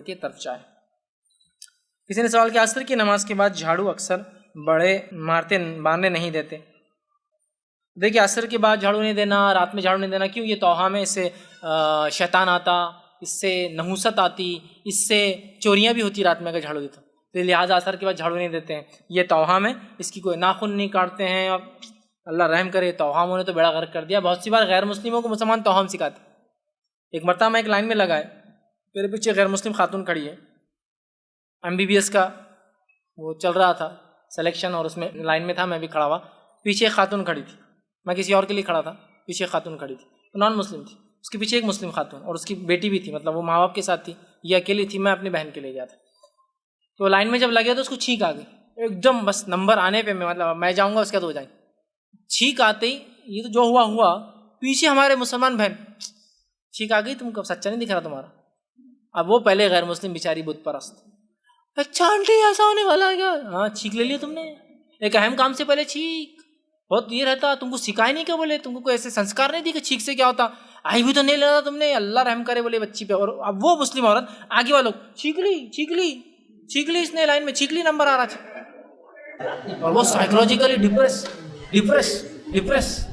کی طرف جائے۔ کسی نے سوال کیا عصر کی نماز کے بعد جھاڑو اکثر بڑے مارنے نہیں دیتے؟ دیکھیے عصر کے بعد جھاڑو نہیں دینا، رات میں جھاڑو نہیں دینا، کیوں؟ یہ توہم ہے، اس سے شیطان آتا، اس سے نحوست آتی، اس سے چوریاں بھی ہوتی رات میں اگر جھاڑو دیتا، تو لہٰذا عصر کے بعد جھاڑو نہیں دیتے ہیں، یہ توہم ہے، اس کی کوئی ناخن نہیں کاٹتے ہیں۔ اب اللہ رحم کرے، توہموں نے تو بیڑا غرق کر دیا۔ بہت سی بار غیر مسلموں کو مسلمان توہم سکھاتے۔ ایک مرتبہ میں ایک لائن میں لگا ہے، میرے پیچھے غیر مسلم خاتون کھڑی ہے، MBBS کا وہ چل رہا تھا سلیکشن، اور اس میں لائن میں تھا، میں بھی کھڑا ہوا، پیچھے ایک خاتون کھڑی تھی، میں کسی اور کے لیے کھڑا تھا، پیچھے خاتون کھڑی تھی، نان مسلم تھی، اس کے پیچھے ایک مسلم خاتون اور اس کی بیٹی بھی تھی، مطلب وہ ماں باپ کے ساتھ تھی، یہ اکیلی تھی، میں اپنی بہن کے لیے گیا تھا۔ تو لائن میں جب لگے تو اس کو چھینک آ گئی ایک دم، بس نمبر آنے پہ مطلب میں جاؤں گا اس کے بعد ہو جائیں، چھینک آتے ہی یہ تو جو ہوا پیچھے ہمارے مسلمان بہن، چھینک آ گئی، تم کو سچا نہیں دکھ رہا تمہارا؟ اب وہ پہلے غیر مسلم بیچاری بت پرست، اچھا آنٹی ایسا ہونے والا ہے کیا؟ ہاں چھینک لے لیا تم نے، ایک اہم کام سے پہلے چھینک، بہت یہ رہتا، تم کو سکھائے نہیں کیا؟ بولے تم کو کوئی ایسے سنسکار نہیں دی کہ چھینک سے کیا ہوتا؟ آئی بھی تو نہیں لینا تم نے، اللہ رحم کرے بولے بچی پہ۔ اور اب وہ مسلم عورت آگے والوں چھینک لی اس نے، لائن میں چھینک لی، نمبر آ رہا تھا، اور وہ سائیکولوجیکلی ڈپریس۔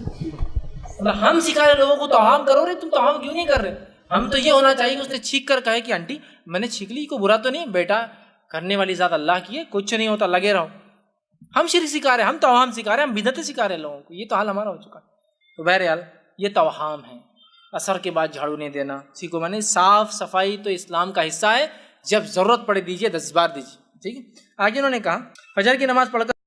ہم سکھا رہے لوگوں کو توہم کرو رہے، تم توہم کیوں نہیں کر رہے؟ ہم تو یہ ہونا چاہیے کہ اس نے چھینک کر کہے کہ آنٹی میں نے چھینک لی، کوئی برا تو نہیں بیٹا، کرنے والی ذات اللہ کی ہے، کچھ نہیں ہوتا، لگے رہو۔ ہم شرک سکھا رہے ہیں، ہم توہم سکھا رہے ہیں، ہم بدعتیں سکھا رہے ہیں لوگوں کو، یہ تو حال ہمارا ہو چکا ہے۔ تو بہرحال یہ توہم ہے، عصر کے بعد جھاڑو نہیں دینا سیکھو، میں نے صاف صفائی تو اسلام کا حصہ ہے، جب ضرورت پڑے دیجیے، 10 بار دیجیے، ٹھیک ہے۔ آگے انہوں نے کہا فجر کی نماز پڑھ کر